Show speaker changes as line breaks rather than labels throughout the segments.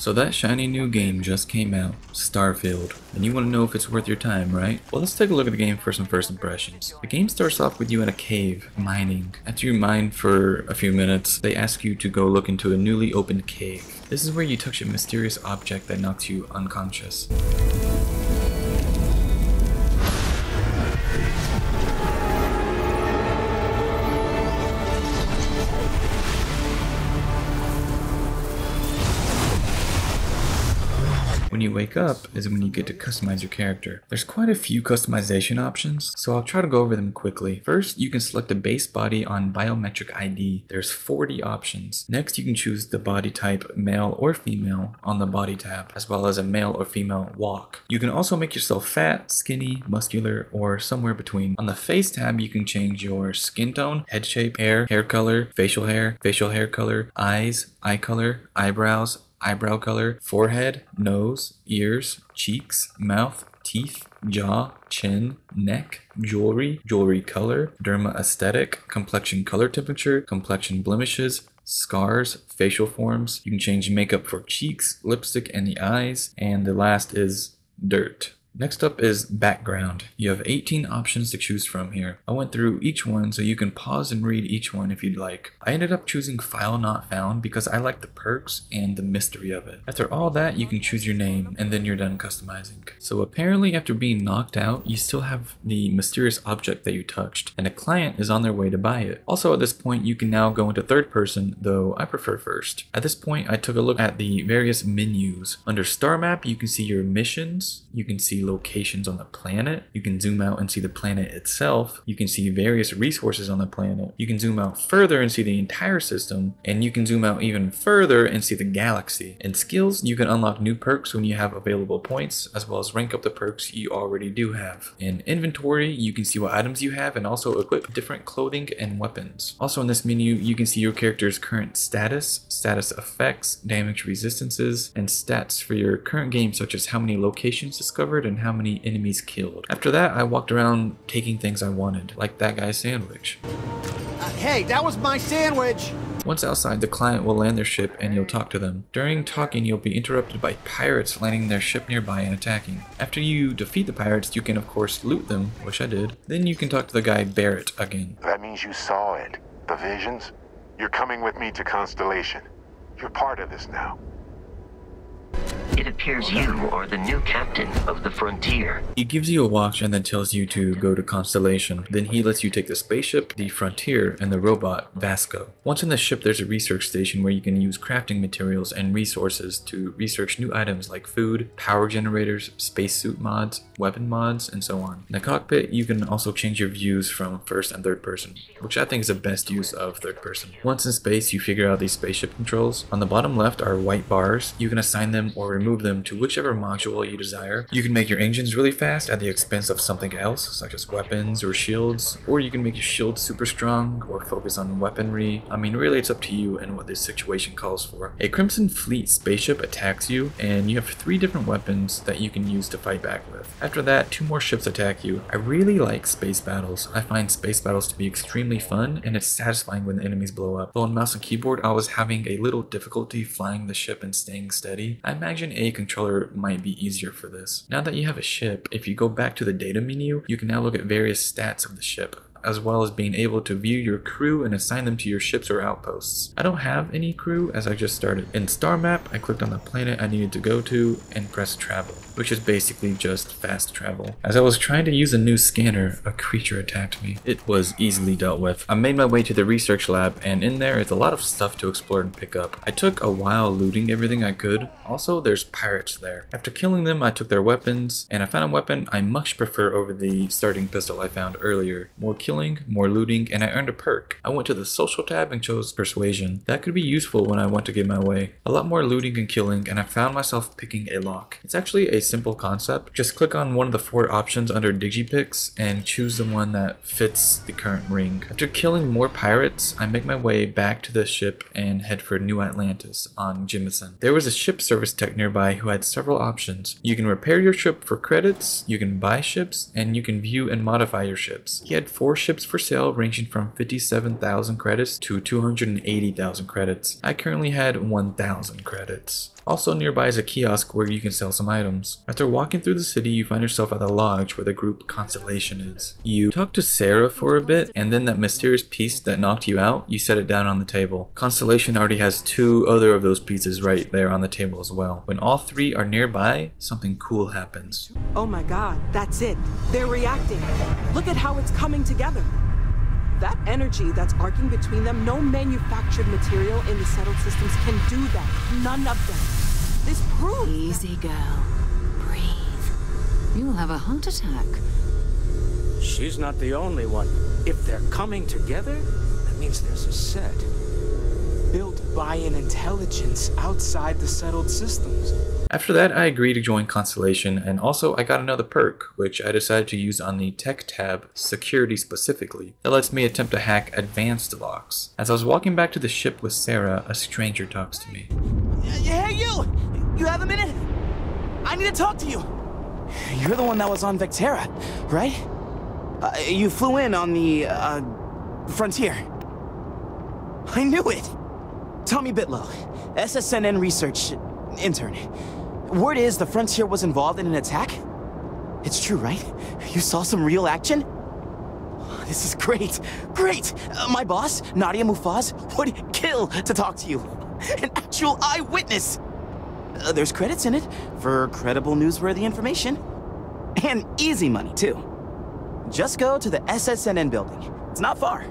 So that shiny new game just came out, Starfield, and you want to know if it's worth your time, right? Well, let's take a look at the game for some first impressions. The game starts off with you in a cave, mining. After you mine for a few minutes, they ask you to go look into a newly opened cave. This is where you touch a mysterious object that knocks you unconscious. When you wake up is when you get to customize your character. There's quite a few customization options, so I'll try to go over them quickly. First, you can select a base body on biometric ID. There's 40 options. Next, you can choose the body type male or female on the body tab, as well as a male or female walk. You can also make yourself fat, skinny, muscular, or somewhere between. On the face tab, you can change your skin tone, head shape, hair color, facial hair color, eyes, eye color, eyebrows, eyebrow color, forehead, nose, ears, cheeks, mouth, teeth, jaw, chin, neck, jewelry color, derma aesthetic, complexion color temperature, complexion blemishes, scars, facial forms. You can change makeup for cheeks, lipstick, and the eyes. And the last is dirt. Next up is background. You have 18 options to choose from here. I went through each one so you can pause and read each one if you'd like. I ended up choosing file not found because I like the perks and the mystery of it. After all that, you can choose your name and then you're done customizing. So apparently after being knocked out, you still have the mysterious object that you touched and a client is on their way to buy it. Also at this point, you can now go into third person, though I prefer first. At this point, I took a look at the various menus. Under star map, you can see your missions. You can see locations on the planet. You can zoom out and see the planet itself. You can see various resources on the planet. You can zoom out further and see the entire system, and you can zoom out even further and see the galaxy. In skills, you can unlock new perks when you have available points, as well as rank up the perks you already do have. In inventory, you can see what items you have and also equip different clothing and weapons. Also in this menu, you can see your character's current status effects, damage resistances, and stats for your current game, such as how many locations discovered and how many enemies killed. After that, I walked around taking things I wanted, like that guy's sandwich.
Hey, that was my sandwich!
Once outside, the client will land their ship and you'll talk to them. During talking, you'll be interrupted by pirates landing their ship nearby and attacking. After you defeat the pirates, you can of course loot them, which I did. Then you can talk to the guy Barrett again.
That means you saw it. The visions? You're coming with me to Constellation. You're part of this now.
It appears you are the new captain of the Frontier.
He gives you a watch and then tells you to go to Constellation. Then he lets you take the spaceship, the Frontier, and the robot, Vasco. Once in the ship, there's a research station where you can use crafting materials and resources to research new items like food, power generators, spacesuit mods, weapon mods, and so on. In the cockpit, you can also change your views from first and third person, which I think is the best use of third person. Once in space, you figure out these spaceship controls. On the bottom left are white bars. You can assign them or remove them to whichever module you desire. You can make your engines really fast at the expense of something else, such as weapons or shields, or you can make your shields super strong or focus on weaponry. I mean, really it's up to you and what this situation calls for. A Crimson Fleet spaceship attacks you, and you have 3 different weapons that you can use to fight back with. After that, 2 more ships attack you. I really like space battles. I find space battles to be extremely fun, and it's satisfying when the enemies blow up. Though on mouse and keyboard, I was having a little difficulty flying the ship and staying steady. I imagine a controller might be easier for this. Now that you have a ship, if you go back to the data menu, you can now look at various stats of the ship, as well as being able to view your crew and assign them to your ships or outposts. I don't have any crew as I just started. In Star Map, I clicked on the planet I needed to go to and pressed travel, which is basically just fast travel. As I was trying to use a new scanner, a creature attacked me. It was easily dealt with. I made my way to the research lab, and in there is a lot of stuff to explore and pick up. I took a while looting everything I could. Also, there's pirates there. After killing them, I took their weapons, and I found a weapon I much prefer over the starting pistol I found earlier. More killing, more looting, and I earned a perk. I went to the social tab and chose persuasion. That could be useful when I want to get my way. A lot more looting and killing, and I found myself picking a lock. It's actually a simple concept. Just click on one of the 4 options under Digipicks and choose the one that fits the current ring. After killing more pirates, I make my way back to the ship and head for New Atlantis on Jimison. There was a ship service tech nearby who had several options. You can repair your ship for credits, you can buy ships, and you can view and modify your ships. He had 4 ships for sale ranging from 57,000 credits to 280,000 credits. I currently had 1,000 credits. Also nearby is a kiosk where you can sell some items. After walking through the city, you find yourself at the lodge where the group Constellation is. You talk to Sarah for a bit, and then that mysterious piece that knocked you out, you set it down on the table. Constellation already has 2 other of those pieces right there on the table as well. When all 3 are nearby, something cool happens.
Oh my god, that's it. They're reacting. Look at how it's coming together. That energy that's arcing between them, no manufactured material in the settled systems can do that. None of them. This proves...
Easy, girl. Breathe. You'll have a heart attack.
She's not the only one. If they're coming together, that means there's a set. Built by an intelligence outside the settled systems.
After that, I agreed to join Constellation, and also I got another perk, which I decided to use on the Tech tab, Security specifically, that lets me attempt to hack advanced locks. As I was walking back to the ship with Sarah, a stranger talks to me.
Hey, you! You have a minute? I need to talk to you. You're the one that was on Vectera, right? You flew in on the, Frontier. I knew it! Tommy Bitlow, SSNN research intern. Word is the Frontier was involved in an attack? It's true, right? You saw some real action? This is great! Great! My boss, Nadia Mufaz, would kill to talk to you. An actual eyewitness! There's credits in it for credible newsworthy information. And easy money, too. Just go to the SSNN building. It's not far.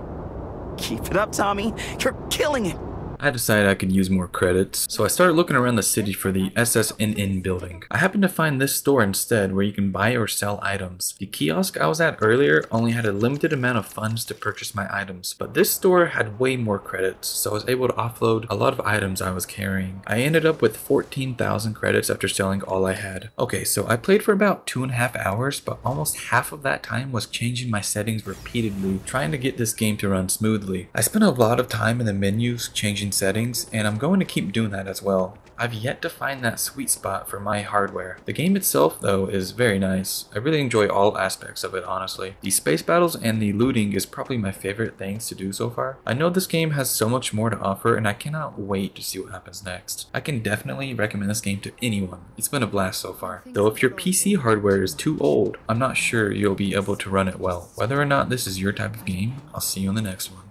Keep it up, Tommy. You're killing it!
I decided I could use more credits, so I started looking around the city for the SSNN building. I happened to find this store instead where you can buy or sell items. The kiosk I was at earlier only had a limited amount of funds to purchase my items, but this store had way more credits, so I was able to offload a lot of items I was carrying. I ended up with 14,000 credits after selling all I had. Okay, so I played for about 2.5 hours, but almost half of that time was changing my settings repeatedly, trying to get this game to run smoothly. I spent a lot of time in the menus changing settings, and I'm going to keep doing that as well. I've yet to find that sweet spot for my hardware. The game itself, though, is very nice. I really enjoy all aspects of it, honestly. The space battles and the looting is probably my favorite things to do so far. I know this game has so much more to offer, and I cannot wait to see what happens next. I can definitely recommend this game to anyone. It's been a blast so far. Though if your PC hardware is too old, I'm not sure you'll be able to run it well. Whether or not this is your type of game, I'll see you in the next one.